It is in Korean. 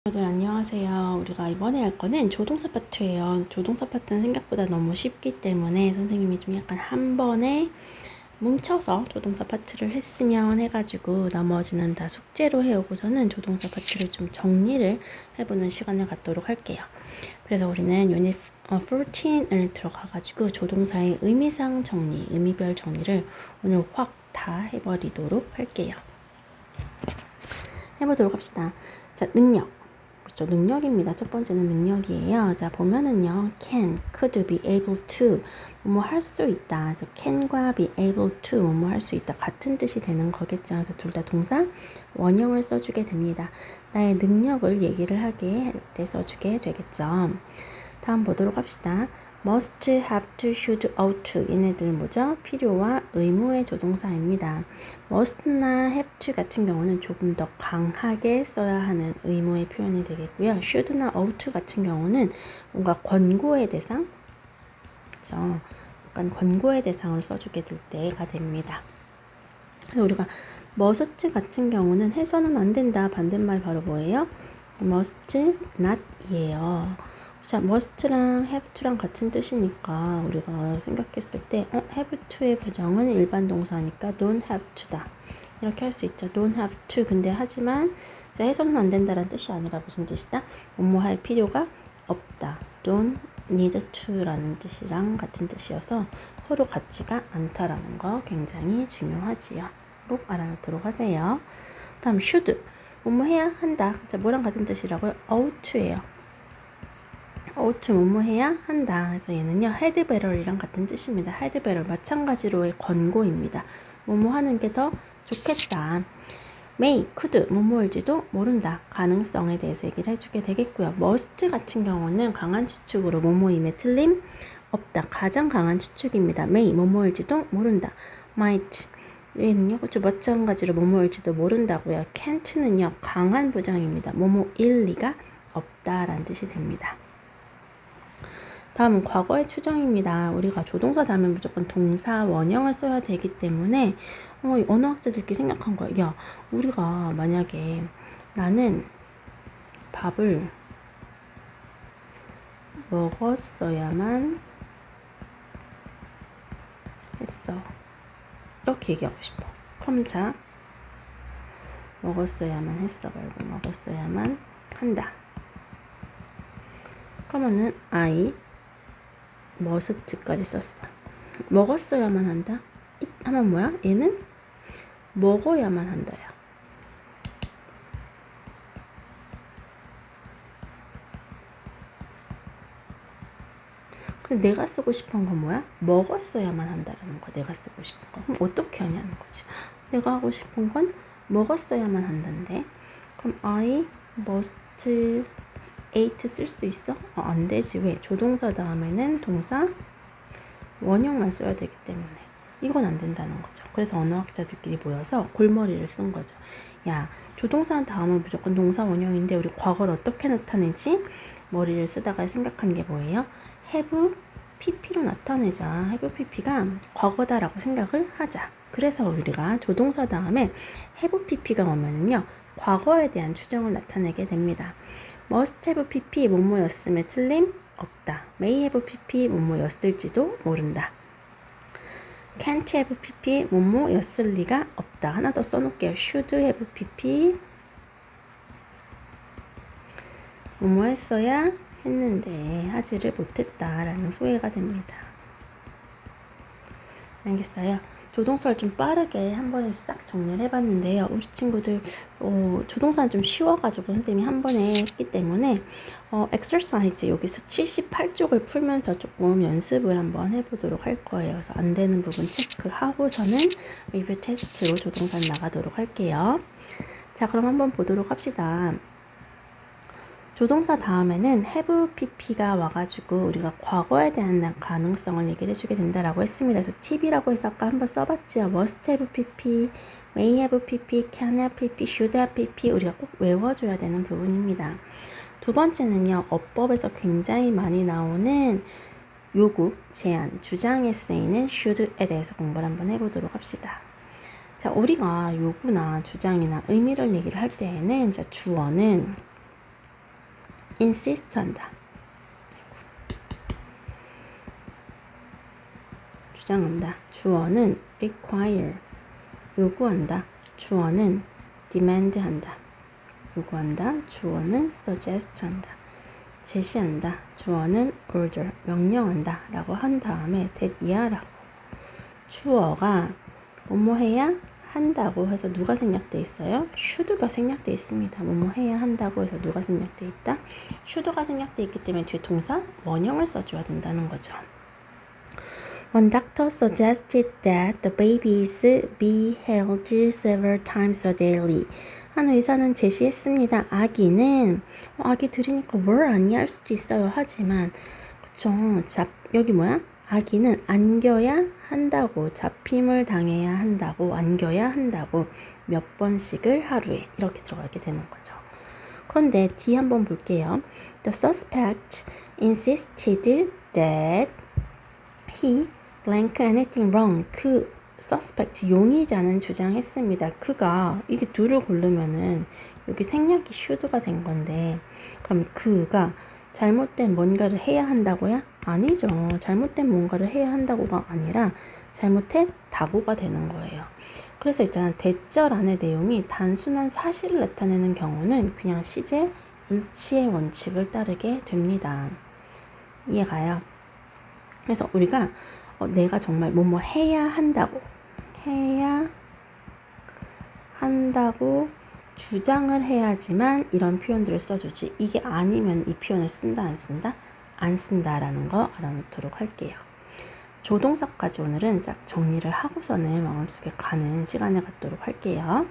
여러분들 안녕하세요. 우리가 이번에 할 거는 조동사 파트예요. 조동사 파트는 생각보다 너무 쉽기 때문에 선생님이 좀 약간 한 번에 뭉쳐서 조동사 파트를 했으면 해가지고 나머지는 다 숙제로 해오고서는 조동사 파트를 좀 정리를 해보는 시간을 갖도록 할게요. 그래서 우리는 유닛 14을 들어가가지고 조동사의 의미상 정리, 의미별 정리를 오늘 확 다 해버리도록 할게요. 해보도록 합시다. 자, 능력. 그렇죠. 능력입니다. 첫 번째는 능력이에요. 자, 보면은요. can, could, be able to 뭐뭐 할 수 있다. 그래서 can과 be able to 뭐뭐 할 수 있다. 같은 뜻이 되는 거겠죠. 그래서 둘 다 동사 원형을 써주게 됩니다. 나의 능력을 얘기를 하게 할 때 써주게 되겠죠. 다음 보도록 합시다. must, have to, should, ought to 얘네들 뭐죠? 필요와 의무의 조동사입니다. must나 have to 같은 경우는 조금 더 강하게 써야 하는 의무의 표현이 되겠고요. should나 ought to 같은 경우는 뭔가 권고의 대상, 그렇죠? 약간 권고의 대상을 써주게 될 때가 됩니다. 그래서 우리가 must 같은 경우는 해서는 안 된다. 반대말 바로 뭐예요? must not이에요. 자, must랑 have to랑 같은 뜻이니까 우리가 생각했을 때 have to의 부정은 일반 동사니까 don't have to다. 이렇게 할 수 있죠. don't have to. 근데 하지만 자, 해서는 안 된다라는 뜻이 아니라 무슨 뜻이다? 뭐뭐 할 필요가 없다. don't need to라는 뜻이랑 같은 뜻이어서 서로 같지가 않다라는 거 굉장히 중요하지요. 꼭 알아놓도록 하세요. 다음 should. 뭐뭐 해야 한다. 자, 뭐랑 같은 뜻이라고요? ought to예요. ought 뭐뭐 해야 한다. 그래서 얘는요 had better이랑 같은 뜻입니다. had better 마찬가지로의 권고입니다. 뭐뭐 하는 게 더 좋겠다. may, could 뭐뭐일지도 모른다. 가능성에 대해서 얘기를 해주게 되겠고요. must 같은 경우는 강한 추측으로 뭐뭐임에 틀림 없다. 가장 강한 추측입니다. may 뭐뭐일지도 모른다. might 얘는요 그렇죠. 마찬가지로 뭐뭐일지도 모른다고요. can't는요 강한 부정입니다. 뭐뭐일 리가 없다라는 뜻이 됩니다. 다음은 과거의 추정입니다. 우리가 조동사 다음에 무조건 동사 원형을 써야 되기 때문에 언어학자들끼리 생각한 거야. 야, 우리가 만약에 나는 밥을 먹었어야만 했어. 이렇게 얘기하고 싶어. 그럼 자, 먹었어야만 했어 말고 먹었어야만 한다. 그러면은 I must까지 썼어. 먹었어야만 한다. 하면 뭐야? 얘는 먹어야만 한다야. 근데 내가 쓰고 싶은 건 뭐야? 먹었어야만 한다라는 거야. 내가 쓰고 싶은 거. 그럼 어떻게 하냐는 거지. 내가 하고 싶은 건 먹었어야만 한다는데. 그럼 I must ate 쓸 수 있어? 안 되지. 왜? 조동사 다음에는 동사 원형만 써야 되기 때문에 이건 안 된다는 거죠. 그래서 언어학자들끼리 모여서 골머리를 쓴 거죠. 야, 조동사 다음은 무조건 동사 원형인데 우리 과거를 어떻게 나타내지? 머리를 쓰다가 생각한 게 뭐예요? have pp로 나타내자. have pp가 과거다라고 생각을 하자. 그래서 우리가 조동사 다음에 have pp가 오면은요 과거에 대한 추정을 나타내게 됩니다. must have pp 뭐뭐였음에 틀림 없다. may have pp 뭐뭐였을지도 모른다. can't have pp 뭐뭐였을 리가 없다. 하나 더 써놓을게요. should have pp 뭐뭐 했어야 했는데 하지를 못했다라는 후회가 됩니다. 알겠어요? 조동사를 좀 빠르게 한 번에 싹 정리를 해봤는데요. 우리 친구들 조동사는 좀 쉬워가지고 선생님이 한 번에 했기 때문에 exercise 여기서 78쪽을 풀면서 조금 연습을 한번 해보도록 할 거예요. 그래서 안 되는 부분 체크하고서는 리뷰 테스트로 조동사 나가도록 할게요. 자, 그럼 한번 보도록 합시다. 조동사 다음에는 have pp가 와가지고 우리가 과거에 대한 가능성을 얘기를 해주게 된다라고 했습니다. 그래서 팁이라고 해서 아까 한번 써봤죠. must have pp, may have pp, can have pp, should have pp 우리가 꼭 외워줘야 되는 부분입니다. 두 번째는요. 어법에서 굉장히 많이 나오는 요구, 제안, 주장에 쓰이는 should에 대해서 공부를 한번 해보도록 합시다. 자, 우리가 요구나 주장이나 의미를 얘기를 할 때에는 자, 주어는 insist 한다. 주장한다. 주어는 require 요구한다. 주어는 demand 한다. 요구한다. 주어는 suggest 한다. 제시한다. 주어는 order 명령한다 라고 한 다음에 that 이하라고 주어가 뭐뭐 해야 한다고 해서 누가 생략돼 있어요? should가 생략돼 있습니다. 뭐뭐 해야 한다고 해서 누가 생략돼 있다? should가 생략돼 있기 때문에 뒤에 동사 원형을 써줘야 된다는 거죠. One doctor suggested that the babies be held several times a daily. 한 의사는 제시했습니다. 아기는 아기 들으니까 뭘 아니할 수도 있어요. 하지만 그쵸. 여기 뭐야? 아기는 안겨야 한다고 잡힘을 당해야 한다고 안겨야 한다고 몇 번씩을 하루에 이렇게 들어가게 되는 거죠. 그런데 D 한번 볼게요. The suspect insisted that he blank anything wrong. 그 suspect 용의자는 주장했습니다. 그가 이게 do를 고르면은 여기 생략이 should가 된 건데 그럼 그가 잘못된 뭔가를 해야 한다고요? 아니죠. 잘못된 뭔가를 해야 한다고가 아니라 잘못했다고가 되는 거예요. 그래서 있잖아 대절 안의 내용이 단순한 사실을 나타내는 경우는 그냥 시제 일치의 원칙을 따르게 됩니다. 이해가요? 그래서 우리가 내가 정말 뭐뭐 해야 한다고 주장을 해야지만 이런 표현들을 써주지 이게 아니면 이 표현을 쓴다 안 쓴다? 안 쓴다라는 거 알아놓도록 할게요. 조동사까지 오늘은 싹 정리를 하고서는 마음속에 가는 시간을 갖도록 할게요.